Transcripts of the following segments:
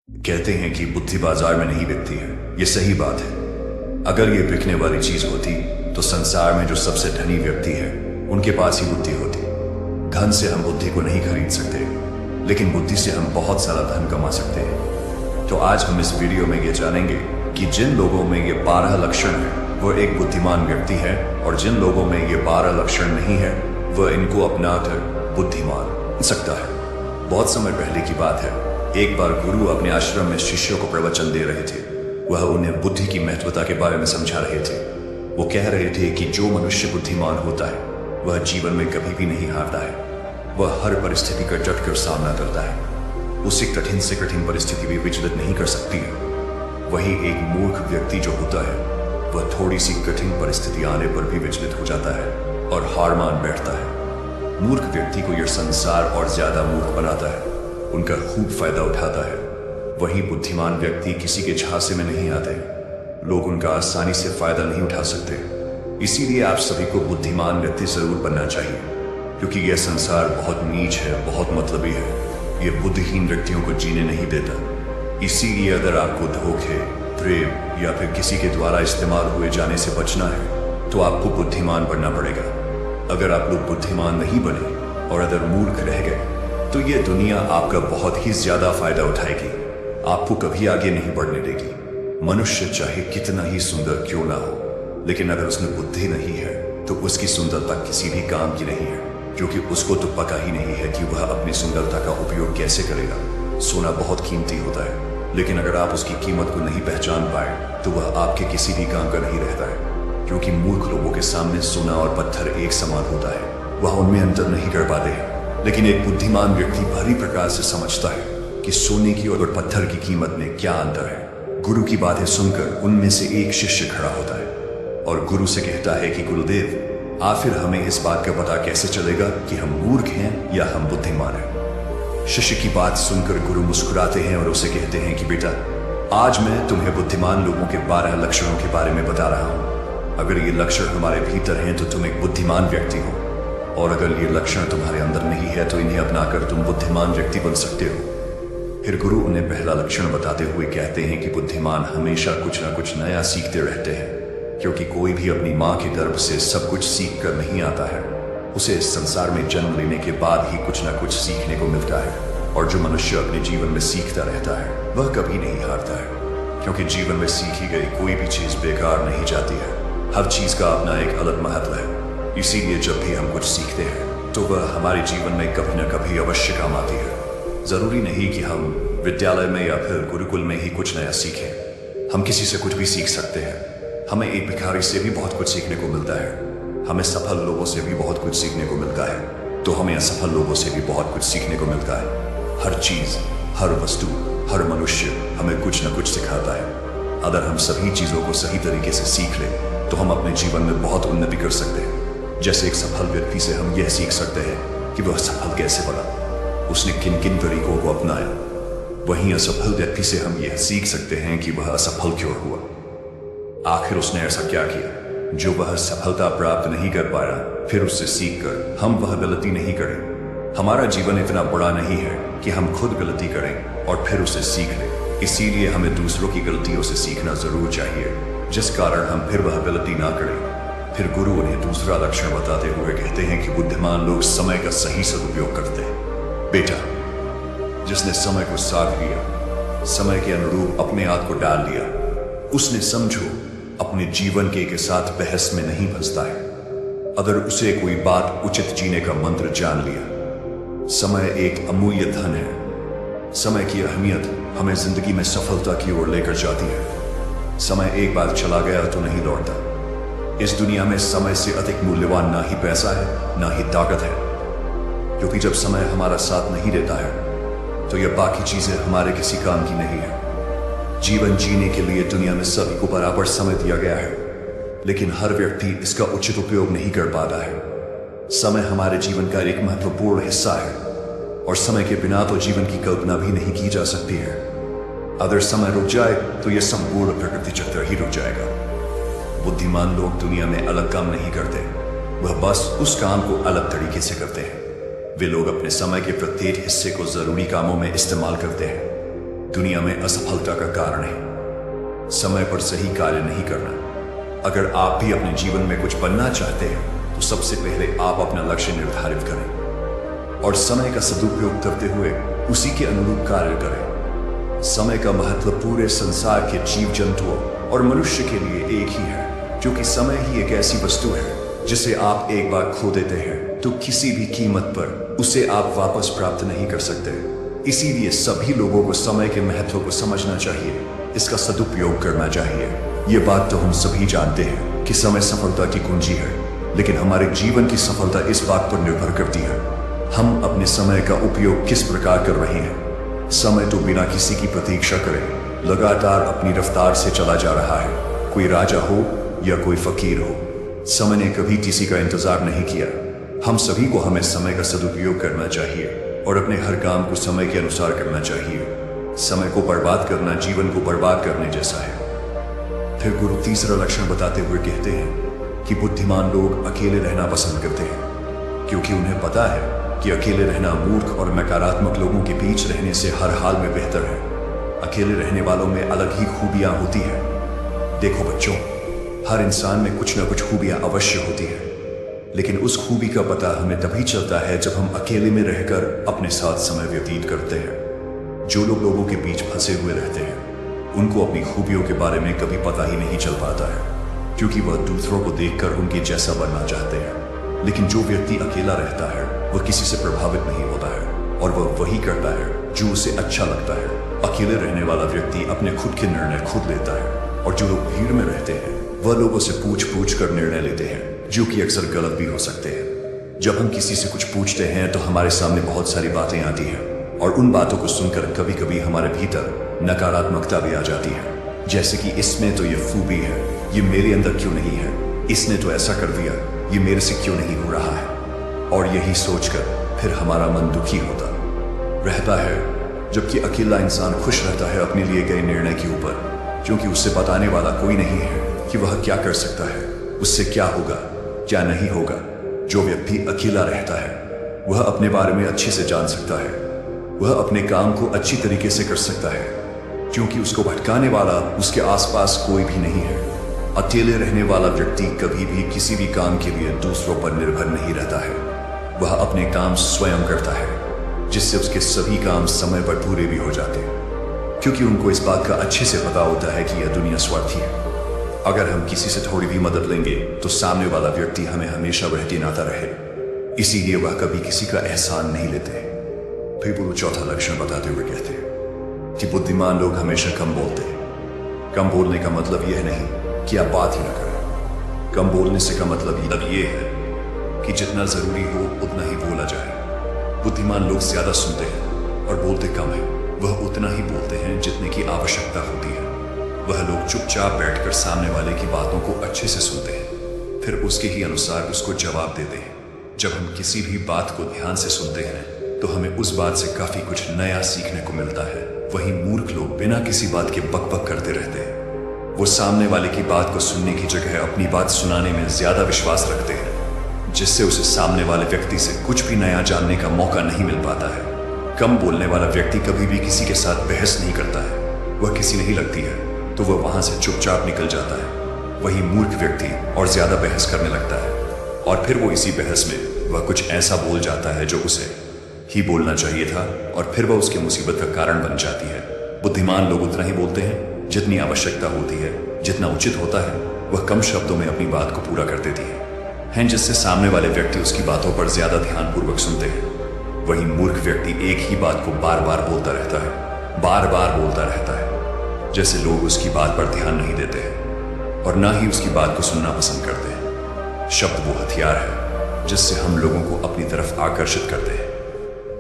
कहते हैं कि बुद्धि बाजार में नहीं बिकती है। ये सही बात है। अगर ये बिकने वाली चीज होती तो संसार में जो सबसे धनी व्यक्ति है उनके पास ही बुद्धि होती। धन से हम बुद्धि को नहीं खरीद सकते, लेकिन बुद्धि से हम बहुत सारा धन कमा सकते हैं। तो आज हम इस वीडियो में ये जानेंगे कि जिन लोगों में ये 12 लक्षण है वो एक बुद्धिमान व्यक्ति है, और जिन लोगों में ये 12 लक्षण नहीं है वह इनको अपनाकर बुद्धिमान बन सकता है। बहुत समय पहले की बात है, एक बार गुरु अपने आश्रम में शिष्यों को प्रवचन दे रहे थे। वह उन्हें बुद्धि की महत्वता के बारे में समझा रहे थे। वो कह रहे थे कि जो मनुष्य बुद्धिमान होता है वह जीवन में कभी भी नहीं हारता है। वह हर परिस्थिति का डटकर सामना करता है। उसे कठिन से कठिन परिस्थिति भी विचलित नहीं कर सकती है। वही एक मूर्ख व्यक्ति जो होता है वह थोड़ी सी कठिन परिस्थिति आने पर भी विचलित हो जाता है और हार मान बैठता है। मूर्ख व्यक्ति को यह संसार और ज्यादा मूर्ख बनाता है, उनका खूब फायदा उठाता है। वही बुद्धिमान व्यक्ति किसी के झांसे में नहीं आते। लोग उनका आसानी से फायदा नहीं उठा सकते। इसीलिए आप सभी को बुद्धिमान व्यक्ति जरूर बनना चाहिए, क्योंकि यह संसार बहुत नीच है, बहुत मतलबी है। यह बुद्धिहीन व्यक्तियों को जीने नहीं देता। इसीलिए अगर आपको धोखे, प्रेम या फिर किसी के द्वारा इस्तेमाल हुए जाने से बचना है तो आपको बुद्धिमान बनना पड़ेगा। अगर आप लोग बुद्धिमान नहीं बने और अगर मूर्ख रह गए तो यह दुनिया आपका बहुत ही ज्यादा फायदा उठाएगी, आपको कभी आगे नहीं बढ़ने देगी। मनुष्य चाहे कितना ही सुंदर क्यों ना हो, लेकिन अगर उसमें बुद्धि नहीं है तो उसकी सुंदरता किसी भी काम की नहीं है, क्योंकि उसको तो पता ही नहीं है कि वह अपनी सुंदरता का उपयोग कैसे करेगा। सोना बहुत कीमती होता है, लेकिन अगर आप उसकी कीमत को नहीं पहचान पाए तो वह आपके किसी भी काम का नहीं रहता है। क्योंकि मूर्ख लोगों के सामने सोना और पत्थर एक समान होता है, वह उनमें अंतर नहीं कर पाते हैं। लेकिन एक बुद्धिमान व्यक्ति भली प्रकार से समझता है कि सोने की और पत्थर की कीमत में क्या अंतर है। गुरु की बातें सुनकर उनमें से एक शिष्य खड़ा होता है और गुरु से कहता है कि गुरुदेव, आखिर हमें इस बात का पता कैसे चलेगा कि हम मूर्ख हैं या हम बुद्धिमान हैं। शिष्य की बात सुनकर गुरु मुस्कुराते हैं और उसे कहते हैं कि बेटा, आज मैं तुम्हें बुद्धिमान लोगों के 12 लक्षणों के बारे में बता रहा हूं। अगर ये लक्षण तुम्हारे भीतर हैं तो तुम एक बुद्धिमान व्यक्ति हो, और अगर ये लक्षण तुम्हारे अंदर नहीं है तो इन्हें अपनाकर तुम बुद्धिमान व्यक्ति बन सकते हो। फिर गुरु उन्हें पहला लक्षण बताते हुए कहते हैं कि बुद्धिमान हमेशा कुछ ना कुछ नया सीखते रहते हैं, क्योंकि कोई भी अपनी माँ के गर्भ से सब कुछ सीख कर नहीं आता है। उसे इस संसार में जन्म लेने के बाद ही कुछ ना कुछ सीखने को मिलता है। और जो मनुष्य अपने जीवन में सीखता रहता है वह कभी नहीं हारता है, क्योंकि जीवन में सीखी गई कोई भी चीज बेकार नहीं जाती है। हर चीज का अपना एक अलग महत्व है। इसीलिए जब भी हम कुछ सीखते हैं तो वह हमारे जीवन में कभी न कभी अवश्य काम आती है। जरूरी नहीं कि हम विद्यालय में या फिर गुरुकुल में ही कुछ नया सीखें। हम किसी से कुछ भी सीख सकते हैं। हमें एक भिखारी से भी बहुत कुछ सीखने को मिलता है। हमें सफल लोगों से भी बहुत कुछ सीखने को मिलता है, तो हमें असफल लोगों से भी बहुत कुछ सीखने को मिलता है। हर चीज, हर वस्तु, हर मनुष्य हमें कुछ न कुछ सिखाता है। अगर हम सभी चीजों को सही तरीके से सीख लें तो हम अपने जीवन में बहुत उन्नति कर सकते हैं। जैसे एक सफल व्यक्ति से हम यह सीख सकते हैं कि वह सफल कैसे बना, उसने किन किन तरीकों को अपनाया। वहीं असफल व्यक्ति से हम यह सीख सकते हैं कि वह असफल क्यों हुआ, आखिर उसने ऐसा क्या किया जो वह सफलता प्राप्त नहीं कर पाया। फिर उससे सीखकर हम वह गलती नहीं करें। हमारा जीवन इतना बड़ा नहीं है कि हम खुद गलती करें और फिर उसे सीख लें। इसीलिए हमें दूसरों की गलतियों से सीखना जरूर चाहिए, जिस कारण हम फिर वह गलती ना करें। फिर गुरु उन्हें दूसरा लक्षण बताते हुए कहते हैं कि बुद्धिमान लोग समय का सही सदुपयोग करते हैं। बेटा, जिसने समय को साध लिया, समय के अनुरूप अपने आप को डाल लिया, उसने समझो अपने जीवन के साथ बहस में नहीं फंसता है। अगर उसे कोई बात उचित जीने का मंत्र जान लिया। समय एक अमूल्य धन है। समय की अहमियत हमें जिंदगी में सफलता की ओर लेकर जाती है। समय एक बार चला गया तो नहीं लौटता। इस दुनिया में समय से अधिक मूल्यवान ना ही पैसा है ना ही ताकत है, क्योंकि जब समय हमारा साथ नहीं देता है तो यह बाकी चीजें हमारे किसी काम की नहीं है। जीवन जीने के लिए दुनिया में सभी को बराबर समय दिया गया है, लेकिन हर व्यक्ति इसका उचित उपयोग नहीं कर पाता है। समय हमारे जीवन का एक महत्वपूर्ण हिस्सा है, और समय के बिना तो जीवन की कल्पना भी नहीं की जा सकती है। अगर समय रुक जाए तो यह संपूर्ण प्रकृति चक्र ही रुक जाएगा। बुद्धिमान लोग दुनिया में अलग काम नहीं करते, वह बस उस काम को अलग तरीके से करते हैं। वे लोग अपने समय के प्रत्येक हिस्से को जरूरी कामों में इस्तेमाल करते हैं। दुनिया में असफलता का कारण है समय पर सही कार्य नहीं करना। अगर आप भी अपने जीवन में कुछ बनना चाहते हैं तो सबसे पहले आप अपना लक्ष्य निर्धारित करें और समय का सदुपयोग करते हुए उसी के अनुरूप कार्य करें। समय का महत्व पूरे संसार के जीव जंतुओं और मनुष्य के लिए एक ही है, क्योंकि समय ही एक ऐसी वस्तु है जिसे आप एक बार खो देते हैं तो किसी भी कीमत पर उसे आप वापस प्राप्त नहीं कर सकते। इसीलिए सभी लोगों को समय के महत्व को समझना चाहिए, इसका सदुपयोग करना चाहिए। ये बात तो हम सभी जानते हैं कि समय सफलता की कुंजी है, लेकिन हमारे जीवन की सफलता इस बात पर निर्भर करती है हम अपने समय का उपयोग किस प्रकार कर रहे हैं। समय तो बिना किसी की प्रतीक्षा करे लगातार अपनी रफ्तार से चला जा रहा है। कोई राजा हो या कोई फकीर हो, समय ने कभी किसी का इंतजार नहीं किया। हम सभी को हमें समय का सदुपयोग करना चाहिए और अपने हर काम को समय के अनुसार करना चाहिए। समय को बर्बाद करना जीवन को बर्बाद करने जैसा है। फिर गुरु तीसरा लक्षण बताते हुए कहते हैं कि बुद्धिमान लोग अकेले रहना पसंद करते हैं, क्योंकि उन्हें पता है कि अकेले रहना मूर्ख और नकारात्मक लोगों के बीच रहने से हर हाल में बेहतर है। अकेले रहने वालों में अलग ही खूबियां होती है। देखो बच्चों, हर इंसान में कुछ ना कुछ खूबियां अवश्य होती है, लेकिन उस खूबी का पता हमें तभी चलता है जब हम अकेले में रहकर अपने साथ समय व्यतीत करते हैं। जो लोग लोगों के बीच फंसे हुए रहते हैं उनको अपनी खूबियों के बारे में कभी पता ही नहीं चल पाता है, क्योंकि वह दूसरों को देखकर उनके जैसा बनना चाहते हैं। लेकिन जो व्यक्ति अकेला रहता है वह किसी से प्रभावित नहीं होता है और वह वही करता है जो उसे अच्छा लगता है। अकेले रहने वाला व्यक्ति अपने खुद के निर्णय खुद लेता है, और जो लोग भीड़ में रहते हैं वह लोगों से पूछ पूछ कर निर्णय लेते हैं, जो कि अक्सर गलत भी हो सकते हैं। जब हम किसी से कुछ पूछते हैं तो हमारे सामने बहुत सारी बातें आती हैं, और उन बातों को सुनकर कभी कभी हमारे भीतर नकारात्मकता भी आ जाती है, जैसे कि इसमें तो ये खूबी है, ये मेरे अंदर क्यों नहीं है, इसने तो ऐसा कर दिया, ये मेरे से क्यों नहीं हो रहा है। और यही सोचकर फिर हमारा मन दुखी होता रहता है। जबकि अकेला इंसान खुश रहता है अपने लिए गए निर्णय के ऊपर, क्योंकि उससे बताने वाला कोई नहीं है कि वह क्या कर सकता है, उससे क्या होगा क्या नहीं होगा। जो व्यक्ति अकेला रहता है वह अपने बारे में अच्छे से जान सकता है, वह अपने काम को अच्छी तरीके से कर सकता है, क्योंकि उसको भटकाने वाला उसके आसपास कोई भी नहीं है। अकेले रहने वाला व्यक्ति कभी भी किसी भी काम के लिए दूसरों पर निर्भर नहीं रहता है। वह अपने काम स्वयं करता है, जिससे उसके सभी काम समय पर पूरे भी हो जाते हैं, क्योंकि उनको इस बात का अच्छे से पता होता है कि यह दुनिया स्वार्थी है। अगर हम किसी से थोड़ी भी मदद लेंगे तो सामने वाला व्यक्ति हमें हमेशा वह गिनाता रहे, इसीलिए वह कभी किसी का एहसान नहीं लेते। फिर गुरु चौथा लक्षण बताते हुए कहते हैं कि बुद्धिमान लोग हमेशा कम बोलते हैं। कम बोलने का मतलब यह नहीं कि आप बात ही ना करें। कम बोलने से का मतलब यह है कि जितना जरूरी हो उतना ही बोला जाए। बुद्धिमान लोग ज्यादा सुनते हैं और बोलते कम है। वह उतना ही बोलते हैं जितने की आवश्यकता होती है। वह लोग चुपचाप बैठकर सामने वाले की बातों को अच्छे से सुनते हैं, फिर उसके ही अनुसार उसको जवाब देते हैं। जब हम किसी भी बात को ध्यान से सुनते हैं तो हमें उस बात से काफी कुछ नया सीखने को मिलता है। वहीं मूर्ख लोग बिना किसी बात के बक बक करते रहते हैं। वो सामने वाले की बात को सुनने की जगह अपनी बात सुनाने में ज्यादा विश्वास रखते हैं, जिससे उसे सामने वाले व्यक्ति से कुछ भी नया जानने का मौका नहीं मिल पाता है। कम बोलने वाला व्यक्ति कभी भी किसी के साथ बहस नहीं करता है। वह किसी नहीं लगती है तो वह वहां से चुपचाप निकल जाता है। वही मूर्ख व्यक्ति और ज्यादा बहस करने लगता है, और फिर वो इसी बहस में वह कुछ ऐसा बोल जाता है जो उसे ही बोलना चाहिए था, और फिर वह उसकी मुसीबत का कारण बन जाती है। बुद्धिमान लोग उतना ही बोलते हैं जितनी आवश्यकता होती है, जितना उचित होता है। वह कम शब्दों में अपनी बात को पूरा कर देती है, जिससे सामने वाले व्यक्ति उसकी बातों पर ज्यादा ध्यानपूर्वक सुनते हैं। वही मूर्ख व्यक्ति एक ही बात को बार बार बोलता रहता है, बार बार बोलता रहता है, जैसे लोग उसकी बात पर ध्यान नहीं देते हैं और ना ही उसकी बात को सुनना पसंद करते हैं। शब्द वो हथियार है जिससे हम लोगों को अपनी तरफ आकर्षित करते हैं।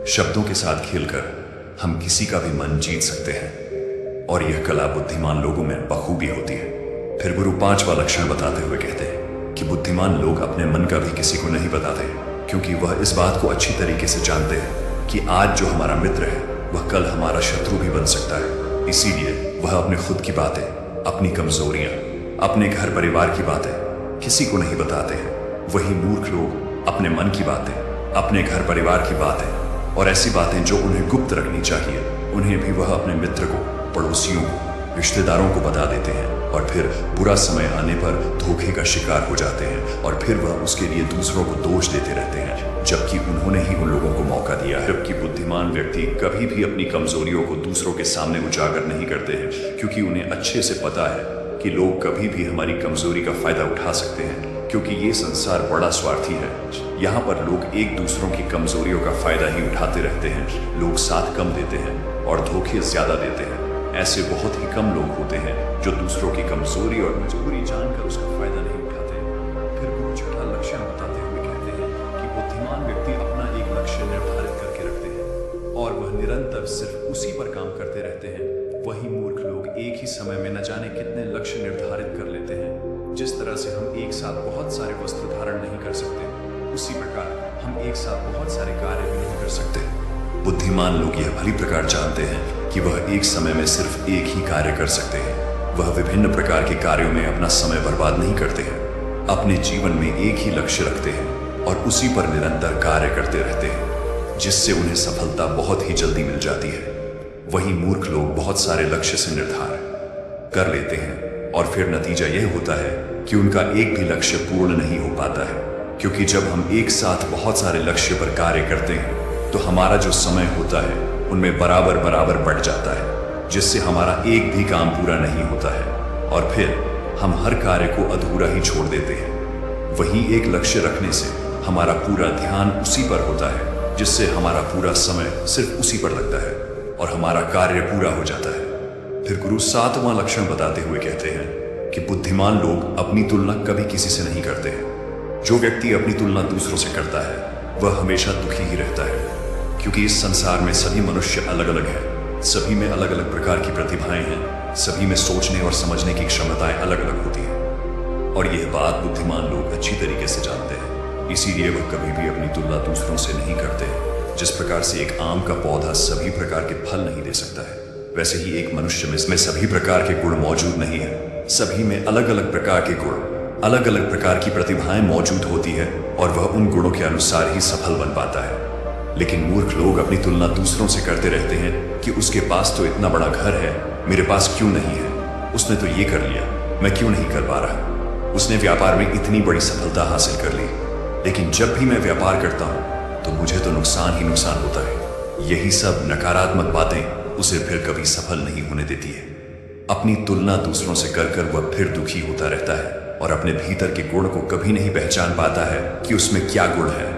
शब्दों के साथ खेलकर हम किसी का भी मन जीत सकते हैं, और यह कला बुद्धिमान लोगों में बखूबी होती है। फिर गुरु पांचवा लक्षण बताते हुए कहते हैं कि बुद्धिमान लोग अपने मन का भी किसी को नहीं बताते, क्योंकि वह इस बात को अच्छी तरीके से जानते हैं कि आज जो हमारा मित्र है वह कल हमारा शत्रु भी बन सकता है। इसीलिए वह अपने खुद की बातें, अपनी कमजोरियां, अपने घर परिवार की बातें किसी को नहीं बताते हैं। वही मूर्ख लोग अपने मन की बातें, अपने घर परिवार की बातें और ऐसी बातें जो उन्हें गुप्त रखनी चाहिए उन्हें भी वह अपने मित्र को, पड़ोसियों को, रिश्तेदारों को बता देते हैं और फिर बुरा समय आने पर धोखे का शिकार हो जाते हैं और फिर वह उसके लिए दूसरों को दोष देते रहते हैं, जबकि उन्होंने ही उन लोगों को मौका दिया है। जबकि बुद्धिमान व्यक्ति कभी भी अपनी कमजोरियों को दूसरों के सामने उजागर नहीं करते हैं, क्योंकि उन्हें अच्छे से पता है कि लोग कभी भी हमारी कमजोरी का फायदा उठा सकते हैं, क्योंकि ये संसार बड़ा स्वार्थी है। यहाँ पर लोग एक दूसरों की कमजोरियों का फायदा ही उठाते रहते हैं। लोग साथ कम देते हैं और धोखे ज्यादा देते हैं। ऐसे बहुत ही कम लोग होते हैं जो दूसरों की कमजोरी और मजबूरी जानकर उसका फायदा नहीं उठाते। फिर गुरु छठा लक्ष्य बताते हुए कहते हैं कि बुद्धिमान व्यक्ति अपना एक लक्ष्य निर्धारित करके रखते हैं और वह निरंतर सिर्फ उसी पर काम करते रहते हैं। वही मूर्ख लोग एक ही समय में न जाने कितने लक्ष्य निर्धारित कर लेते हैं। जिस तरह से हम एक साथ बहुत सारे वस्त्र धारण नहीं कर सकते, उसी प्रकार हम एक साथ बहुत सारे कार्य भी नहीं कर सकते। बुद्धिमान लोग यह भली प्रकार जानते हैं कि वह एक समय में सिर्फ एक ही कार्य कर सकते हैं। वह विभिन्न प्रकार के कार्यों में अपना समय बर्बाद नहीं करते हैं। अपने जीवन में एक ही लक्ष्य रखते हैं और उसी पर निरंतर कार्य करते रहते हैं, जिससे उन्हें सफलता बहुत ही जल्दी मिल जाती है। वही मूर्ख लोग बहुत सारे लक्ष्य से निर्धार कर लेते हैं और फिर नतीजा यह होता है कि उनका एक भी लक्ष्य पूर्ण नहीं हो पाता है, क्योंकि जब हम एक साथ बहुत सारे लक्ष्य पर कार्य करते हैं तो हमारा जो समय होता है उनमें बराबर बराबर बढ़ जाता है, जिससे हमारा एक भी काम पूरा नहीं होता है और फिर हम हर कार्य को अधूरा ही छोड़ देते हैं। वहीं एक लक्ष्य रखने से हमारा पूरा ध्यान उसी पर होता है, जिससे हमारा पूरा समय सिर्फ उसी पर लगता है और हमारा कार्य पूरा हो जाता है। फिर गुरु सातवां लक्षण बताते हुए कहते हैं कि बुद्धिमान लोग अपनी तुलना कभी किसी से नहीं करते हैं। जो व्यक्ति अपनी तुलना दूसरों से करता है वह हमेशा दुखी ही रहता है, क्योंकि इस संसार में सभी मनुष्य अलग अलग हैं। सभी में अलग अलग प्रकार की प्रतिभाएं हैं। सभी में सोचने और समझने की क्षमताएं अलग अलग होती हैं और यह बात बुद्धिमान लोग अच्छी तरीके से जानते हैं। इसीलिए वह कभी भी अपनी तुलना दूसरों से नहीं करते। जिस प्रकार से एक आम का पौधा सभी प्रकार के फल नहीं दे सकता है, वैसे ही एक मनुष्य में सभी प्रकार के गुण मौजूद नहीं है। सभी में अलग अलग प्रकार के गुण, अलग अलग प्रकार की प्रतिभाएं मौजूद होती है और वह उन गुणों के अनुसार ही सफल बन पाता है। लेकिन मूर्ख लोग अपनी तुलना दूसरों से करते रहते हैं कि उसके पास तो इतना बड़ा घर है, मेरे पास क्यों नहीं है? उसने तो ये कर लिया, मैं क्यों नहीं कर पा रहा? उसने व्यापार में इतनी बड़ी सफलता हासिल कर ली, लेकिन जब भी मैं व्यापार करता हूं तो मुझे तो नुकसान ही नुकसान होता है। यही सब नकारात्मक बातें उसे फिर कभी सफल नहीं होने देती है। अपनी तुलना दूसरों से कर कर वह फिर दुखी होता रहता है और अपने भीतर के गुण को कभी नहीं पहचान पाता है कि उसमें क्या गुण है।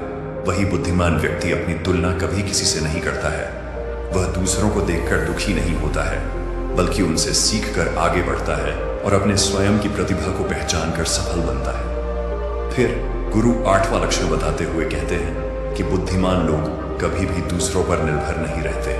वही बुद्धिमान व्यक्ति अपनी तुलना कभी किसी से नहीं करता है। वह दूसरों को देखकर दुखी नहीं होता है, बल्कि उनसे सीख कर आगे बढ़ता है और अपने स्वयं की प्रतिभा को पहचान कर सफल बनता है। फिर गुरु आठवां लक्षण बताते हुए कहते हैं कि बुद्धिमान लोग कभी भी दूसरों पर निर्भर नहीं रहते।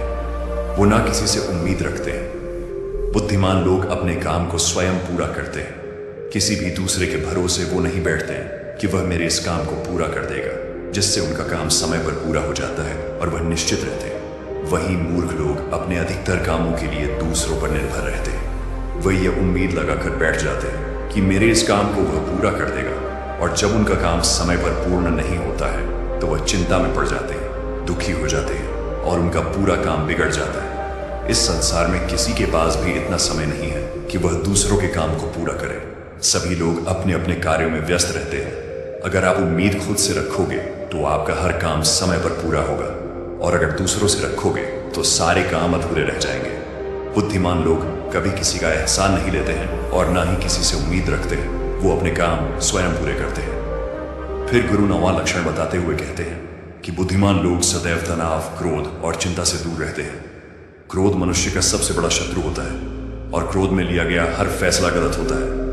वो ना किसी से उम्मीद रखते हैं। बुद्धिमान लोग अपने काम को स्वयं पूरा करते हैं। किसी भी दूसरे के भरोसे वो नहीं बैठते हैं कि वह मेरे इस काम को पूरा कर देगा, जिससे उनका काम समय पर पूरा हो जाता है और वह निश्चित रहते हैं। वही मूर्ख लोग अपने अधिकतर कामों के लिए दूसरों पर निर्भर रहते हैं। वह यह उम्मीद लगाकर बैठ जाते हैं कि मेरे इस काम को वह पूरा कर देगा, और जब उनका काम समय पर पूर्ण नहीं होता है तो वह चिंता में पड़ जाते हैं, दुखी हो जाते हैं और उनका पूरा काम बिगड़ जाता है। इस संसार में किसी के पास भी इतना समय नहीं है कि वह दूसरों के काम को पूरा करे। सभी लोग अपने अपने कार्यों में व्यस्त रहते हैं। अगर आप उम्मीद खुद से रखोगे तो आपका हर काम समय पर पूरा होगा, और अगर दूसरों से रखोगे तो सारे काम अधूरे रह जाएंगे। बुद्धिमान लोग कभी किसी का एहसान नहीं लेते हैं और ना ही किसी से उम्मीद रखते हैं। वो अपने काम स्वयं पूरे करते हैं। फिर गुरु नौवां लक्षण बताते हुए कहते हैं कि बुद्धिमान लोग सदैव तनाव, क्रोध और चिंता से दूर रहते हैं। क्रोध मनुष्य का सबसे बड़ा शत्रु होता है और क्रोध में लिया गया हर फैसला गलत होता है।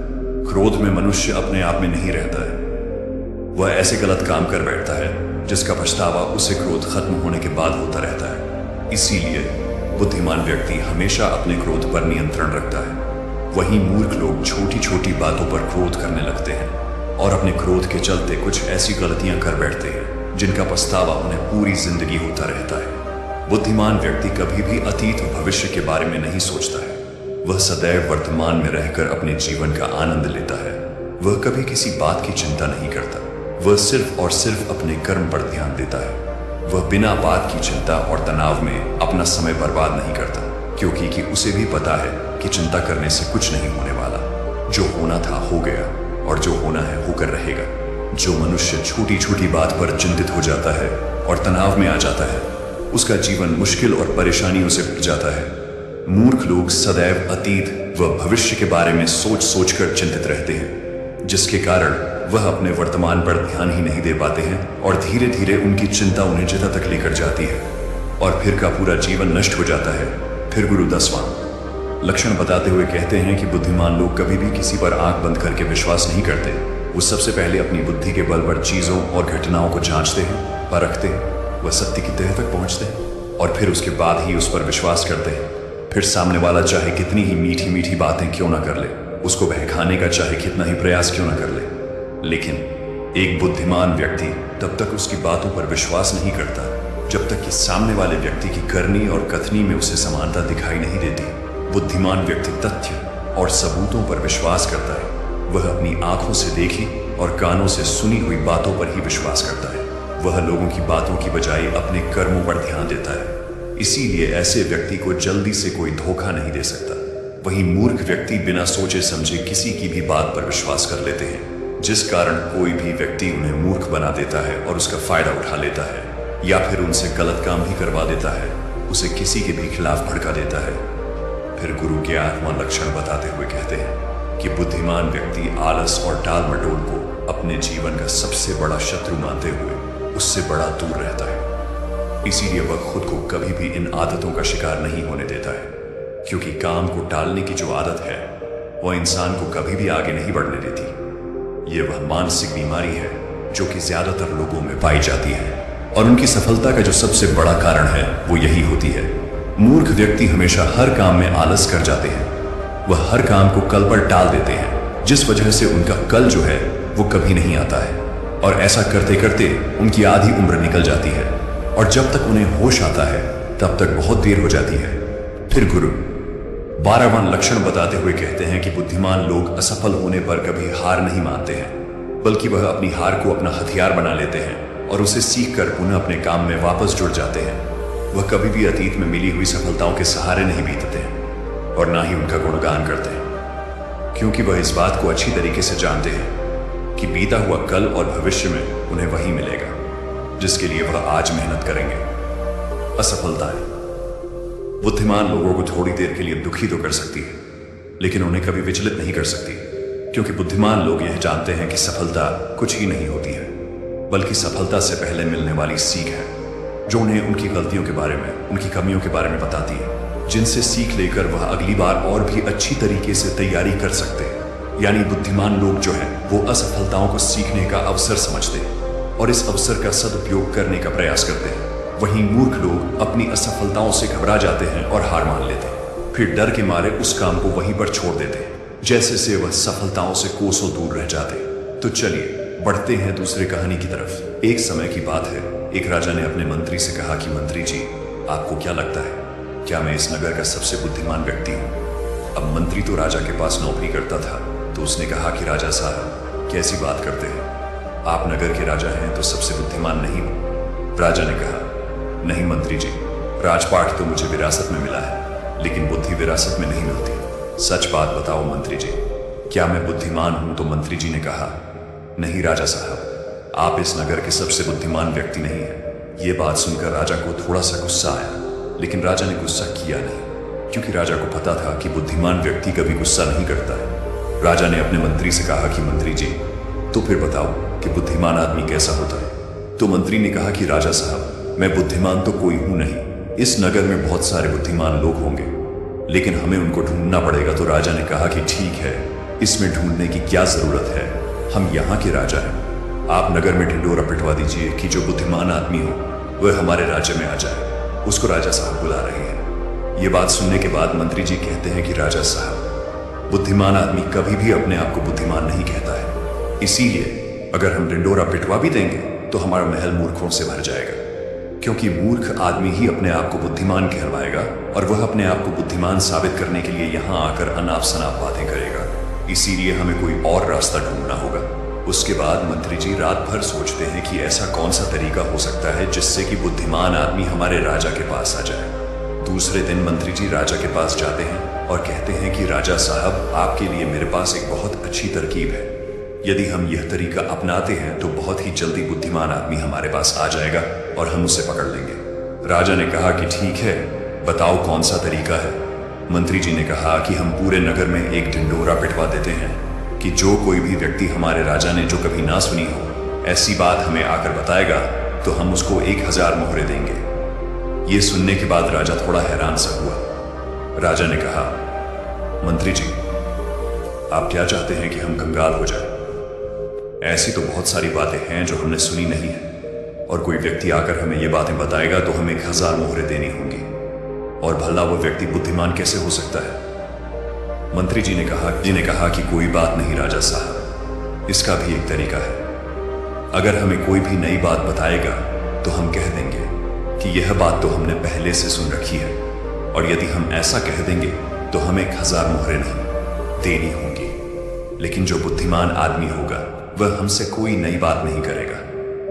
क्रोध में मनुष्य अपने आप में नहीं रहता है। वह ऐसे गलत काम कर बैठता है जिसका पछतावा उसे क्रोध खत्म होने के बाद होता रहता है। इसीलिए बुद्धिमान व्यक्ति हमेशा अपने क्रोध पर नियंत्रण रखता है। वहीं मूर्ख लोग छोटी छोटी बातों पर क्रोध करने लगते हैं और अपने क्रोध के चलते कुछ ऐसी गलतियां कर बैठते हैं जिनका पछतावा उन्हें पूरी जिंदगी होता रहता है। बुद्धिमान व्यक्ति कभी भी अतीत और भविष्य के बारे में नहीं सोचता है। वह सदैव वर्तमान में रहकर अपने जीवन का आनंद लेता है। वह कभी किसी बात की चिंता नहीं करता। वह सिर्फ और सिर्फ अपने कर्म पर ध्यान देता है। वह बिना बात की चिंता और तनाव में अपना समय बर्बाद नहीं करता, क्योंकि उसे भी पता है कि चिंता करने से कुछ नहीं होने वाला। जो होना था हो गया, और जो होना है होकर रहेगा। जो मनुष्य छोटी छोटी बात पर चिंतित हो जाता है और तनाव में आ जाता है, उसका जीवन मुश्किल और परेशानियों से भर जाता है। मूर्ख लोग सदैव अतीत व भविष्य के बारे में सोच सोच कर चिंतित रहते हैं, जिसके कारण वह अपने वर्तमान पर ध्यान ही नहीं दे पाते हैं और धीरे धीरे उनकी चिंता उन्हें जितना तक लेकर जाती है और फिर का पूरा जीवन नष्ट हो जाता है। फिर गुरु 10वां लक्षण बताते हुए कहते हैं कि बुद्धिमान लोग कभी भी किसी पर आंख बंद करके विश्वास नहीं करते। वो सबसे पहले अपनी बुद्धि के बल पर चीजों और घटनाओं को जांचते हैं, परखते हैं, वह सत्य की तह तक पहुंचते हैं और फिर उसके बाद ही उस पर विश्वास करते हैं। फिर सामने वाला चाहे कितनी ही मीठी मीठी बातें क्यों ना कर ले, उसको बहकाने का चाहे कितना ही प्रयास क्यों ना कर ले, लेकिन एक बुद्धिमान व्यक्ति तब तक उसकी बातों पर विश्वास नहीं करता जब तक कि सामने वाले व्यक्ति की करनी और कथनी में उसे समानता दिखाई नहीं देती। बुद्धिमान व्यक्ति तथ्य और सबूतों पर विश्वास करता है। वह अपनी आंखों से देखी और कानों से सुनी हुई बातों पर ही विश्वास करता है। वह लोगों की बातों की बजाय अपने कर्मों पर ध्यान देता है। इसीलिए ऐसे व्यक्ति को जल्दी से कोई धोखा नहीं दे सकता। वहीं मूर्ख व्यक्ति बिना सोचे समझे किसी की भी बात पर विश्वास कर लेते हैं, जिस कारण कोई भी व्यक्ति उन्हें मूर्ख बना देता है और उसका फायदा उठा लेता है, या फिर उनसे गलत काम भी करवा देता है, उसे किसी के भी खिलाफ भड़का देता है। फिर गुरु के 8वां लक्षण बताते हुए कहते हैं कि बुद्धिमान व्यक्ति आलस और टाल मटोल को अपने जीवन का सबसे बड़ा शत्रु मानते हुए उससे बड़ा दूर रहता है। इसीलिए वह खुद को कभी भी इन आदतों का शिकार नहीं होने देता है, क्योंकि काम को टालने की जो आदत है वह इंसान को कभी भी आगे नहीं बढ़ने देती। यह वह मानसिक बीमारी है जो कि ज्यादातर लोगों में पाई जाती है और उनकी सफलता का जो सबसे बड़ा कारण है वो यही होती है। मूर्ख व्यक्ति हमेशा हर काम में आलस कर जाते हैं। वह हर काम को कल पर टाल देते हैं, जिस वजह से उनका कल जो है वो कभी नहीं आता है और ऐसा करते करते उनकी आधी उम्र निकल जाती है और जब तक उन्हें होश आता है तब तक बहुत देर हो जाती है। फिर गुरु 12वां लक्षण बताते हुए कहते हैं कि बुद्धिमान लोग असफल होने पर कभी हार नहीं मानते हैं, बल्कि वह अपनी हार को अपना हथियार बना लेते हैं और उसे सीख कर पुनः अपने काम में वापस जुड़ जाते हैं। वह कभी भी अतीत में मिली हुई सफलताओं के सहारे नहीं बीतते हैं और ना ही उनका गुणगान करते हैं, क्योंकि वह इस बात को अच्छी तरीके से जानते हैं कि बीता हुआ कल और भविष्य में उन्हें वही मिलेगा जिसके लिए वह आज मेहनत करेंगे। असफलताएं बुद्धिमान लोगों को थोड़ी देर के लिए दुखी तो कर सकती है, लेकिन उन्हें कभी विचलित नहीं कर सकती, क्योंकि बुद्धिमान लोग यह जानते हैं कि सफलता कुछ ही नहीं होती है, बल्कि सफलता से पहले मिलने वाली सीख है, जो उन्हें उनकी गलतियों के बारे में, उनकी कमियों के बारे में बताती है, जिनसे सीख लेकर वह अगली बार और भी अच्छी तरीके से तैयारी कर सकते हैं। यानी बुद्धिमान लोग जो हैं वो असफलताओं को सीखने का अवसर समझते हैं और इस अवसर का सदुपयोग करने का प्रयास करते हैं। वहीं मूर्ख लोग अपनी असफलताओं से घबरा जाते हैं और हार मान लेते हैं, फिर डर के मारे उस काम को वहीं पर छोड़ देते हैं, जैसे से वह सफलताओं से कोसों दूर रह जाते। तो चलिए बढ़ते हैं दूसरी कहानी की तरफ। एक समय की बात है, एक राजा ने अपने मंत्री से कहा कि मंत्री जी, आपको क्या लगता है, क्या मैं इस नगर का सबसे बुद्धिमान व्यक्ति हूँ? अब मंत्री तो राजा के पास नौकरी करता था, तो उसने कहा कि राजा साहब, कैसी बात करते हैं, आप नगर के राजा हैं तो सबसे बुद्धिमान नहीं हो। राजा ने कहा, नहीं मंत्री जी, राजपाट तो मुझे विरासत में मिला है, लेकिन बुद्धि विरासत में नहीं मिलती। सच बात बताओ मंत्री जी, क्या मैं बुद्धिमान हूं? तो मंत्री जी ने कहा, नहीं राजा साहब, आप इस नगर के सबसे बुद्धिमान व्यक्ति नहीं हैं। ये बात सुनकर राजा को थोड़ा सा गुस्सा आया, लेकिन राजा ने गुस्सा किया नहीं, क्योंकि राजा को पता था कि बुद्धिमान व्यक्ति कभी गुस्सा नहीं करता है। राजा ने अपने मंत्री से कहा कि मंत्री जी, तो फिर बताओ कि बुद्धिमान आदमी कैसा होता है? तो मंत्री ने कहा कि राजा साहब, मैं बुद्धिमान तो कोई हूं नहीं, इस नगर में बहुत सारे बुद्धिमान लोग होंगे, लेकिन हमें उनको ढूंढना पड़ेगा। तो राजा ने कहा कि ठीक है, इसमें ढूंढने की क्या जरूरत है, हम यहाँ के राजा हैं। आप नगर में ढिंडोरा पिटवा दीजिए कि जो बुद्धिमान आदमी हो वह हमारे राज्य में आ जाए, उसको राजा साहब बुला रहे हैं। ये बात सुनने के बाद मंत्री जी कहते हैं कि राजा साहब, बुद्धिमान आदमी कभी भी अपने आप को बुद्धिमान नहीं कहता है, इसीलिए अगर हम ढिंडोरा पिटवा भी देंगे तो हमारा महल मूर्खों से भर जाएगा, क्योंकि मूर्ख आदमी ही अपने आप को बुद्धिमान कहलाएगा और वह अपने आप को बुद्धिमान साबित करने के लिए यहाँ आकर अनाप शनाप बातें करेगा। इसीलिए हमें कोई और रास्ता ढूंढना होगा। उसके बाद मंत्री जी रात भर सोचते हैं कि ऐसा कौन सा तरीका हो सकता है जिससे कि बुद्धिमान आदमी हमारे राजा के पास आ जाए। दूसरे दिन मंत्री जी राजा के पास जाते हैं और कहते हैं कि राजा साहब, आपके लिए मेरे पास एक बहुत अच्छी तरकीब है। यदि हम यह तरीका अपनाते हैं तो बहुत ही जल्दी बुद्धिमान आदमी हमारे पास आ जाएगा और हम उसे पकड़ लेंगे। राजा ने कहा कि ठीक है, बताओ कौन सा तरीका है। मंत्री जी ने कहा कि हम पूरे नगर में एक ढिंढोरा पिटवा देते हैं कि जो कोई भी व्यक्ति हमारे राजा ने जो कभी ना सुनी हो ऐसी बात हमें आकर बताएगा तो हम उसको 1000 मोहरे देंगे। ये सुनने के बाद राजा थोड़ा हैरान सा हुआ। राजा ने कहा, मंत्री जी, आप क्या चाहते हैं कि हम कंगाल हो जाए? ऐसी तो बहुत सारी बातें हैं जो हमने सुनी नहीं है, और कोई व्यक्ति आकर हमें ये बातें बताएगा तो हमें 1000 मोहरे देनी होंगी, और भला वो व्यक्ति बुद्धिमान कैसे हो सकता है? मंत्री जी ने कहा कि कोई बात नहीं राजा साहब, इसका भी एक तरीका है। अगर हमें कोई भी नई बात बताएगा तो हम कह देंगे कि यह बात तो हमने पहले से सुन रखी है, और यदि हम ऐसा कह देंगे तो हमें 1000 मोहरे नहीं देनी होंगी। लेकिन जो बुद्धिमान आदमी होगा वह हमसे कोई नई बात नहीं करेगा,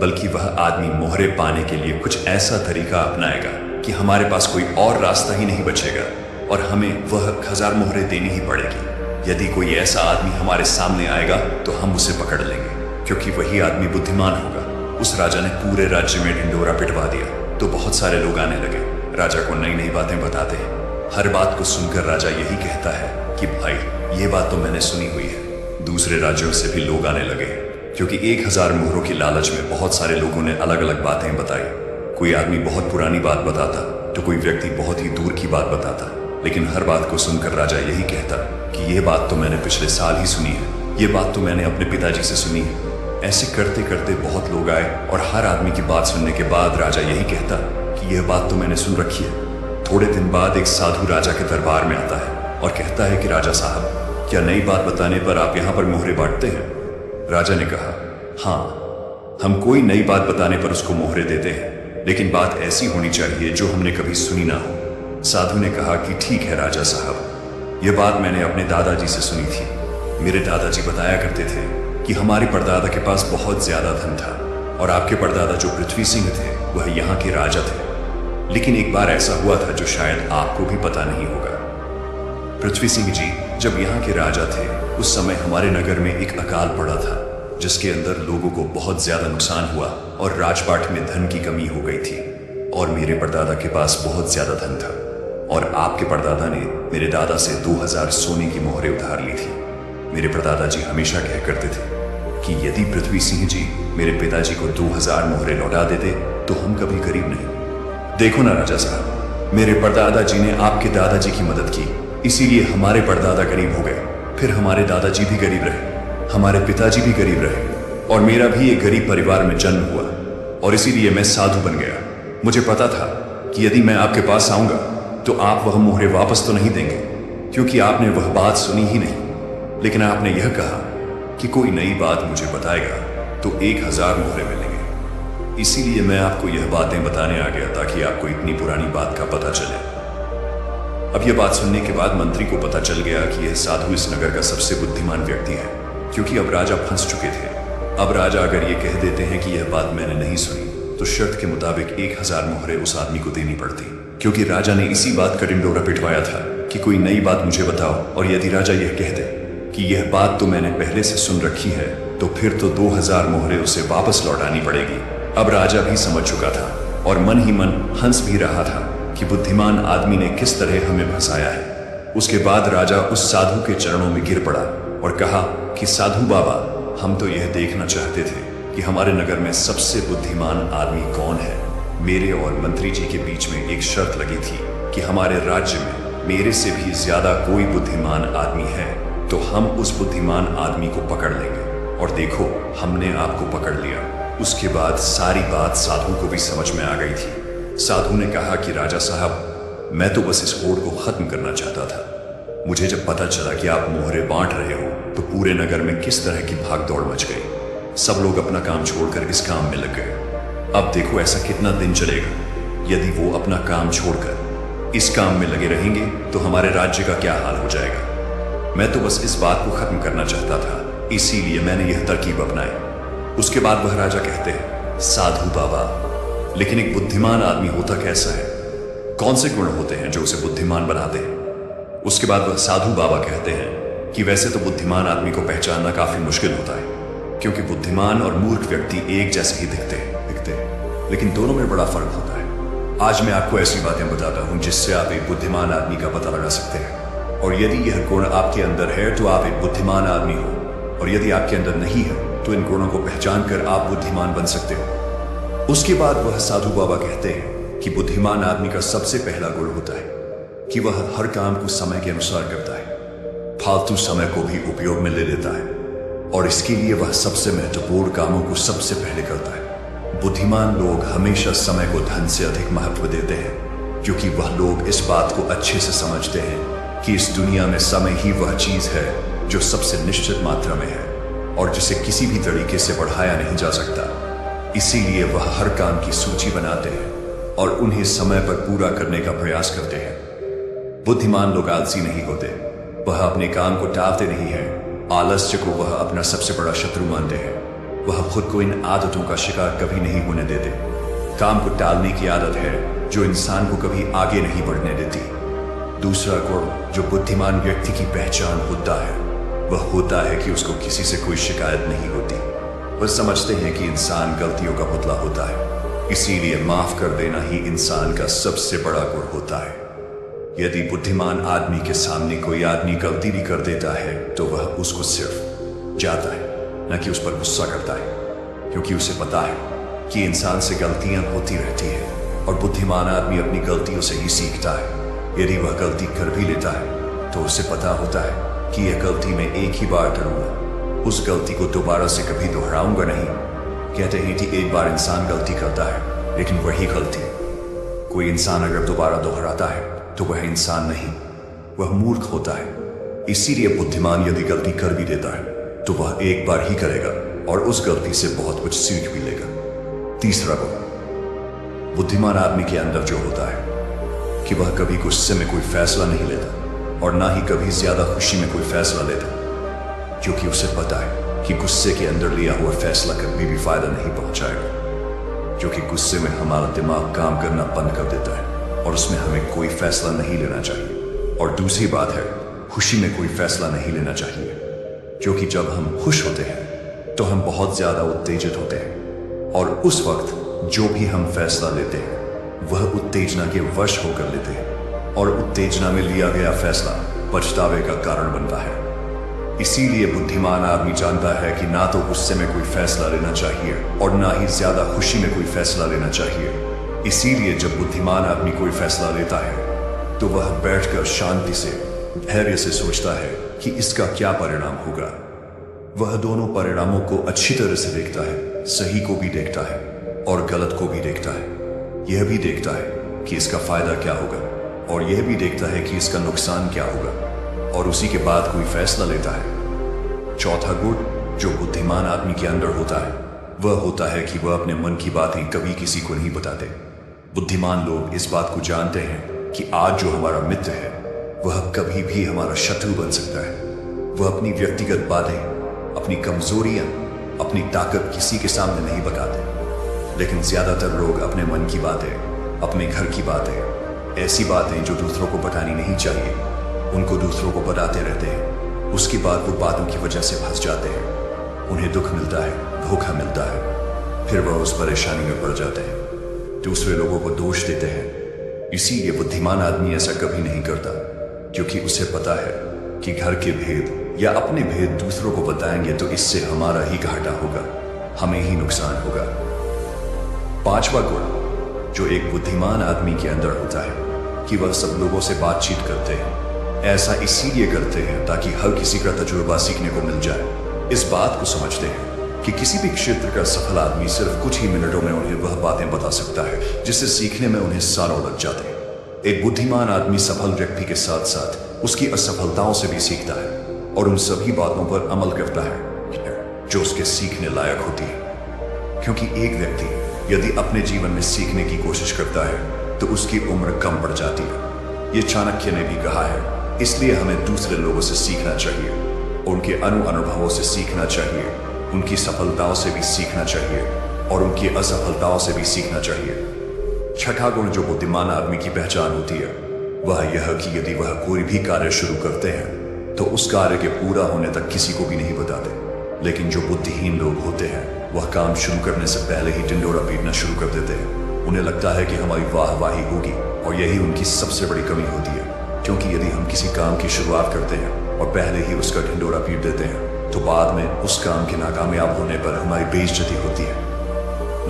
बल्कि वह आदमी मोहरे पाने के लिए कुछ ऐसा तरीका अपनाएगा कि हमारे पास कोई और रास्ता ही नहीं बचेगा और हमें वह 1000 मोहरे देनी ही पड़ेगी। यदि कोई ऐसा आदमी हमारे सामने आएगा तो हम उसे पकड़ लेंगे, क्योंकि वही आदमी बुद्धिमान होगा। उस राजा ने पूरे राज्य में ढिंढोरा पिटवा दिया तो बहुत सारे लोग आने लगे, राजा को नई नई बातें बताते हैं। हर बात को सुनकर राजा यही कहता है कि भाई, ये बात तो मैंने सुनी हुई है। दूसरे राज्यों से भी लोग आने लगे, क्योंकि 1000 मोहरों की लालच में बहुत सारे लोगों ने अलग अलग बातें बताई। कोई आदमी बहुत पुरानी बात बताता तो कोई व्यक्ति बहुत ही दूर की बात बताता, लेकिन हर बात को सुनकर राजा यही कहता कि यह बात तो मैंने पिछले साल ही सुनी है, ये बात तो मैंने अपने पिताजी से सुनी है। ऐसे करते करते बहुत लोग आए और हर आदमी की बात सुनने के बाद राजा यही कहता कि यह बात तो मैंने सुन रखी है। थोड़े दिन बाद एक साधु राजा के दरबार में आता है और कहता है कि राजा साहब, क्या नई बात बताने पर आप यहाँ पर मोहरे बांटते हैं? राजा ने कहा, हाँ, हम कोई नई बात बताने पर उसको मोहरे देते हैं, लेकिन बात ऐसी होनी चाहिए जो हमने कभी सुनी ना हो। साधु ने कहा कि ठीक है राजा साहब, यह बात मैंने अपने दादाजी से सुनी थी। मेरे दादाजी बताया करते थे कि हमारे परदादा के पास बहुत ज्यादा धन था, और आपके परदादा जो पृथ्वी सिंह थे वह यहाँ के राजा थे। लेकिन एक बार ऐसा हुआ था जो शायद आपको भी पता नहीं होगा। पृथ्वी सिंह जी जब यहाँ के राजा थे उस समय हमारे नगर में एक अकाल पड़ा था, जिसके अंदर लोगों को बहुत ज्यादा नुकसान हुआ और राजपाट में धन की कमी हो गई थी। और मेरे परदादा के पास बहुत ज्यादा धन था, और आपके परदादा ने मेरे दादा से 2000 सोने की मोहरें उधार ली थी। मेरे परदादा जी हमेशा कह करते थे कि यदि पृथ्वी सिंह जी मेरे पिताजी को 2000 मोहरें लौटा देते तो हम कभी गरीब नहीं। देखो ना राजा साहब, मेरे परदादा जी ने आपके दादाजी की मदद की, इसीलिए हमारे परदादा गरीब हो गए। फिर हमारे दादाजी भी गरीब रहे, हमारे पिताजी भी गरीब रहे, और मेरा भी एक गरीब परिवार में जन्म हुआ, और इसीलिए मैं साधु बन गया। मुझे पता था कि यदि मैं आपके पास आऊंगा तो आप वह मोहरे वापस तो नहीं देंगे, क्योंकि आपने वह बात सुनी ही नहीं। लेकिन आपने यह कहा कि कोई नई बात मुझे बताएगा तो 1000 मोहरे मिलेंगे। इसीलिए मैं आपको यह बातें बताने आ गया ताकि आपको इतनी पुरानी बात का पता चले। अब यह बात सुनने के बाद मंत्री को पता चल गया कि यह साधु इस नगर का सबसे बुद्धिमान व्यक्ति है, क्योंकि अब राजा फंस चुके थे। अब राजा अगर ये कह देते हैं कि यह बात मैंने नहीं सुनी तो शर्त के मुताबिक 1000 मोहरे उस आदमी को देनी पड़ती, क्योंकि राजा ने इसी बात का ढिंढोरा पिटवाया था कि कोई नई बात मुझे बताओ। और यदि राजा यह कह दे कि यह बात तो मैंने पहले से सुन रखी है तो फिर तो 2000 मोहरे उसे वापस लौटानी पड़ेगी। अब राजा भी समझ चुका था और मन ही मन हंस भी रहा था कि बुद्धिमान आदमी ने किस तरह हमें फंसाया है। उसके बाद राजा उस साधु के चरणों में गिर पड़ा और कहा कि साधु बाबा, हम तो यह देखना चाहते थे कि हमारे नगर में सबसे बुद्धिमान आदमी कौन है। मेरे और मंत्री जी के बीच में एक शर्त लगी थी कि हमारे राज्य में मेरे से भी ज्यादा कोई बुद्धिमान आदमी है तो हम उस बुद्धिमान आदमी को पकड़ लेंगे। और देखो, हमने आपको पकड़ लिया। उसके बाद सारी बात साधु को भी समझ में आ गई थी। साधु ने कहा कि राजा साहब, मैं तो बस इस होड़ को खत्म करना चाहता था। मुझे जब पता चला कि आप मोहरे बांट रहे हो तो पूरे नगर में किस तरह की भागदौड़ मच गई। सब लोग अपना काम छोड़कर इस काम में लग गए। अब देखो ऐसा कितना दिन चलेगा। यदि वो अपना काम छोड़कर इस काम में लगे रहेंगे तो हमारे राज्य का क्या हाल हो जाएगा। मैं तो बस इस बात को खत्म करना चाहता था इसीलिए मैंने यह तरकीब अपनाई। उसके बाद वह राजा कहते हैं, साधु बाबा, लेकिन एक बुद्धिमान आदमी होता कैसा है? कौन से गुण होते हैं जो उसे बुद्धिमान बनाते हैं? उसके बाद वह साधु बाबा कहते हैं कि वैसे तो बुद्धिमान आदमी को पहचानना काफी मुश्किल होता है, क्योंकि बुद्धिमान और मूर्ख व्यक्ति एक जैसे ही दिखते हैं, लेकिन दोनों में बड़ा फर्क होता है। आज मैं आपको ऐसी बातें बताता हूं जिससे आप एक बुद्धिमान आदमी का पता लगा सकते हैं। और यदि यह गुण आपके अंदर है तो आप एक बुद्धिमान आदमी हो, और यदि आपके अंदर नहीं है तो इन गुणों को पहचान कर आप बुद्धिमान बन सकते हो। उसके बाद वह साधु बाबा कहते हैं कि बुद्धिमान आदमी का सबसे पहला गुण होता है कि वह हर काम को समय के अनुसार करता है, फालतू समय को भी उपयोग में ले लेता है, और इसके लिए वह सबसे महत्वपूर्ण कामों को सबसे पहले करता है। बुद्धिमान लोग हमेशा समय को धन से अधिक महत्व देते हैं, क्योंकि वह लोग इस बात को अच्छे से समझते हैं कि इस दुनिया में समय ही वह चीज है जो सबसे निश्चित मात्रा में है और जिसे किसी भी तरीके से बढ़ाया नहीं जा सकता। इसीलिए वह हर काम की सूची बनाते हैं और उन्हें समय पर पूरा करने का प्रयास करते हैं। बुद्धिमान लोग आलसी नहीं होते, वह अपने काम को टालते नहीं हैं। आलस्य को वह अपना सबसे बड़ा शत्रु मानते हैं। वह खुद को इन आदतों का शिकार कभी नहीं होने देते। काम को टालने की आदत है जो इंसान को कभी आगे नहीं बढ़ने देती। दूसरा गुण जो बुद्धिमान व्यक्ति की पहचान होता है वह होता है कि उसको किसी से कोई शिकायत नहीं होती। वह समझते हैं कि इंसान गलतियों का पुतला होता है, इसीलिए माफ कर देना ही इंसान का सबसे बड़ा गुण होता है। यदि बुद्धिमान आदमी के सामने कोई आदमी गलती भी कर देता है तो वह उसको सिर्फ जाता है, न कि उस पर गुस्सा करता है, क्योंकि उसे पता है कि इंसान से गलतियां होती रहती हैं और बुद्धिमान आदमी अपनी गलतियों से ही सीखता है। यदि वह गलती कर भी लेता है तो उसे पता होता है कि यह गलती मैं एक ही बार करूंगा, उस गलती को दोबारा से कभी दोहराऊंगा नहीं। कहते हैं कि एक बार इंसान गलती करता है, लेकिन वही गलती कोई इंसान अगर दोबारा दोहराता है तो वह इंसान नहीं, वह मूर्ख होता है। इसीलिए बुद्धिमान यदि गलती कर भी देता है तो वह एक बार ही करेगा और उस गलती से बहुत कुछ सीख भी लेगा। तीसरा गुण बुद्धिमान आदमी के अंदर जो होता है कि वह कभी गुस्से में कोई फैसला नहीं लेता और ना ही कभी ज्यादा खुशी में कोई फैसला लेता, क्योंकि उसे पता है कि गुस्से के अंदर लिया हुआ फैसला कभी भी फायदा नहीं पहुंचाएगा, क्योंकि गुस्से में हमारा दिमाग काम करना बंद कर देता है और उसमें हमें कोई फैसला नहीं लेना चाहिए। और दूसरी बात है, खुशी में कोई फैसला नहीं लेना चाहिए, क्योंकि जब हम खुश होते हैं तो हम बहुत ज्यादा उत्तेजित होते हैं और उस वक्त जो भी हम फैसला लेते हैं वह उत्तेजना के वश होकर लेते हैं और उत्तेजना में लिया गया फैसला पछतावे का कारण बनता है। इसीलिए बुद्धिमान आदमी जानता है कि ना तो गुस्से में कोई फैसला लेना चाहिए और ना ही ज्यादा खुशी में कोई फैसला लेना चाहिए। इसीलिए जब बुद्धिमान आदमी कोई फैसला लेता है तो वह बैठकर शांति से, धैर्य से सोचता है कि इसका क्या परिणाम होगा। वह दोनों परिणामों को अच्छी तरह से देखता है, सही को भी देखता है और गलत को भी देखता है। यह भी देखता है कि इसका फायदा क्या होगा और यह भी देखता है कि इसका नुकसान क्या होगा, और उसी के बाद कोई फैसला लेता है। चौथा गुण जो बुद्धिमान आदमी के अंदर होता है वह होता है कि वह अपने मन की बातें कभी किसी को नहीं बताते। बुद्धिमान लोग इस बात को जानते हैं कि आज जो हमारा मित्र है वह कभी भी हमारा शत्रु बन सकता है। वह अपनी व्यक्तिगत बातें, अपनी कमजोरियां, अपनी ताकत किसी के सामने नहीं बताते, लेकिन ज्यादातर लोग अपने मन की बातें, अपने घर की बातें, ऐसी बातें जो दूसरों को बतानी नहीं चाहिए, उनको दूसरों को बताते रहते हैं। उसके बाद वो बातों की वजह से फंस जाते हैं, उन्हें दुख मिलता है, धोखा मिलता है, फिर वह उस परेशानी में पड़ जाते हैं, दूसरे लोगों को दोष देते हैं। इसीलिए बुद्धिमान आदमी ऐसा कभी नहीं करता, क्योंकि उसे पता है कि घर के भेद या अपने भेद दूसरों को बताएंगे तो इससे हमारा ही घाटा होगा, हमें ही नुकसान होगा। पांचवा गुण जो एक बुद्धिमान आदमी के अंदर होता है कि वह सब लोगों से बातचीत करते हैं। ऐसा इसीलिए करते हैं ताकि हर किसी का तजुर्बा सीखने को मिल जाए। इस बात को समझते हैं कि किसी भी क्षेत्र का सफल आदमी सिर्फ कुछ ही मिनटों में उन्हें वह बातें बता सकता है जिससे सीखने में उन्हें सालों लग जाते हैं। एक बुद्धिमान आदमी सफल व्यक्ति के साथ साथ उसकी असफलताओं से भी सीखता है और उन सभी बातों पर अमल करता है जो उसके सीखने लायक होती है। क्योंकि एक व्यक्ति यदि अपने जीवन में सीखने की कोशिश करता है तो उसकी उम्र कम पड़ जाती है। ये चाणक्य ने भी कहा है, इसलिए हमें दूसरे लोगों से सीखना चाहिए। उनके अनुभवों से सीखना चाहिए, उनकी सफलताओं से भी सीखना चाहिए और उनकी असफलताओं से भी सीखना चाहिए। छठा गुण जो बुद्धिमान आदमी की पहचान होती है वह यह कि यदि वह कोई भी कार्य शुरू करते हैं तो उस कार्य के पूरा होने तक किसी को भी नहीं बताते। लेकिन जो बुद्धिहीन लोग होते हैं वह काम शुरू करने से पहले ही ढिंढोरा पीटना शुरू कर देते हैं। उन्हें लगता है कि हमारी वाहवाही होगी और यही उनकी सबसे बड़ी कमी होती है, क्योंकि यदि हम किसी काम की शुरुआत करते हैं और पहले ही उसका ढिंढोरा पीट देते हैं तो बाद में उस काम के नाकामयाब होने पर हमारी बेइज्जती होती है।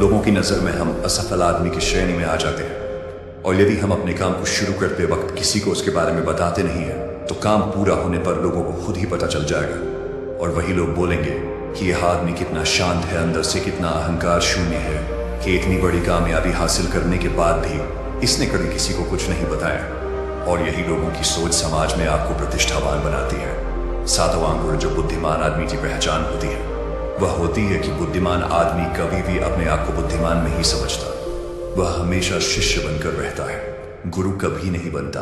लोगों की नज़र में हम असफल आदमी की श्रेणी में आ जाते हैं और यदि हम अपने काम को शुरू करते वक्त किसी को उसके बारे में बताते नहीं हैं तो काम पूरा होने पर लोगों को खुद ही पता चल जाएगा और वही लोग बोलेंगे कि यह आदमी कितना शांत है, अंदर से कितना अहंकार शून्य है कि इतनी बड़ी कामयाबी हासिल करने के बाद भी इसने कभी किसी को कुछ नहीं बताया। और यही लोगों की सोच समाज में आपको प्रतिष्ठावान बनाती है। सातवां गुण जो बुद्धिमान आदमी की पहचान होती है वह होती है कि बुद्धिमान आदमी कभी भी अपने आप को बुद्धिमान नहीं समझता। वह हमेशा शिष्य बनकर रहता है, गुरु कभी नहीं बनता,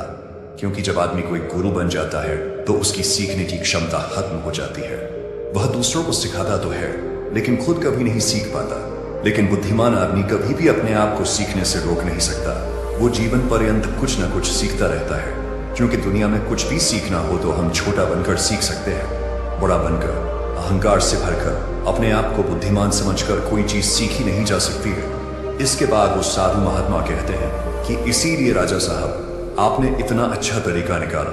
क्योंकि जब आदमी कोई गुरु बन जाता है तो उसकी सीखने की क्षमता खत्म हो जाती है। वह दूसरों को सिखाता तो है लेकिन खुद कभी नहीं सीख पाता। लेकिन बुद्धिमान आदमी कभी भी अपने आप को सीखने से रोक नहीं सकता। वो जीवन पर्यंत कुछ न कुछ सीखता रहता है, क्योंकि दुनिया में कुछ भी सीखना हो तो हम छोटा बनकर सीख सकते हैं। बड़ा बनकर, अहंकार से भरकर, अपने आप को बुद्धिमान समझकर कोई चीज सीखी नहीं जा सकती है। इसके बाद वो साधु महात्मा कहते हैं कि इसीलिए राजा साहब आपने इतना अच्छा तरीका निकाला।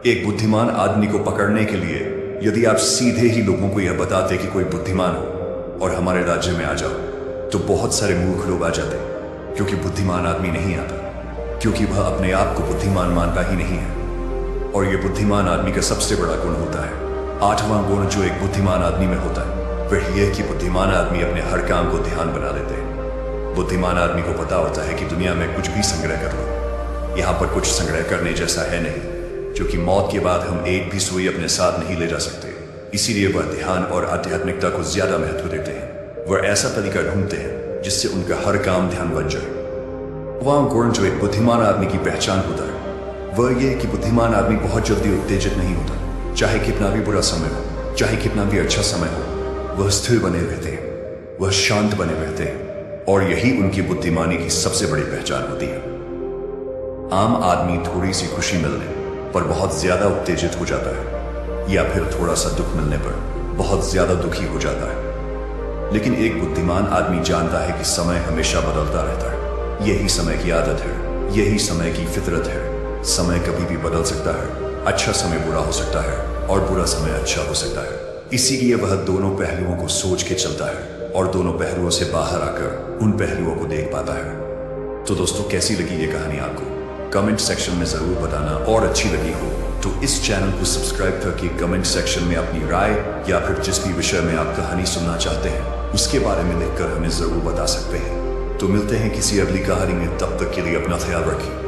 एक बुद्धिमान आदमी को पकड़ने के लिए यदि आप सीधे ही लोगों को यह बताते कि कोई बुद्धिमान हो और हमारे राज्य में आ जाओ तो बहुत सारे मूर्ख लोग आ जाते, क्योंकि बुद्धिमान आदमी नहीं आता, क्योंकि वह अपने आप को बुद्धिमान मानता ही नहीं है। और यह बुद्धिमान आदमी का सबसे बड़ा गुण होता है। आठवां गुण जो एक बुद्धिमान आदमी में होता है वह यह कि बुद्धिमान आदमी अपने हर काम को ध्यान बना लेते हैं। बुद्धिमान आदमी को पता होता है कि दुनिया में कुछ भी संग्रह कर लो, यहाँ पर कुछ संग्रह करने जैसा है नहीं, क्योंकि मौत के बाद हम एक भी सुई अपने साथ नहीं ले जा सकते। इसीलिए वह ध्यान और आध्यात्मिकता को ज्यादा महत्व देते हैं। वह ऐसा तरीका ढूंढते हैं जिससे उनका हर काम ध्यान बन जाए। वह गुण जो एक बुद्धिमान आदमी की पहचान होता है वह यह कि बुद्धिमान आदमी बहुत जल्दी उत्तेजित नहीं होता। चाहे कितना भी बुरा समय हो, चाहे कितना भी अच्छा समय हो, वह स्थिर बने रहते हैं, वह शांत बने रहते हैं और यही उनकी बुद्धिमानी की सबसे बड़ी पहचान होती है। आम आदमी थोड़ी सी खुशी मिलने पर बहुत ज्यादा उत्तेजित हो जाता है, या फिर थोड़ा सा दुख मिलने पर बहुत ज्यादा दुखी हो जाता है। लेकिन एक बुद्धिमान आदमी जानता है कि समय हमेशा बदलता रहता है। यही समय की आदत है, यही समय की फितरत है। समय कभी भी बदल सकता है। अच्छा समय बुरा हो सकता है और बुरा समय अच्छा हो सकता है। इसीलिए वह दोनों पहलुओं को सोच के चलता है और दोनों पहलुओं से बाहर आकर उन पहलुओं को देख पाता है। तो दोस्तों, कैसी लगी ये कहानी आपको? कमेंट सेक्शन में जरूर बताना, और अच्छी लगी हो तो इस चैनल को सब्सक्राइब करके कमेंट सेक्शन में अपनी राय या फिर जिस भी विषय में आप कहानी सुनना चाहते हैं उसके बारे में लिखकर हमें जरूर बता सकते हैं। तो मिलते हैं किसी अगली कहानी में, तब तक के लिए अपना ख्याल रखें।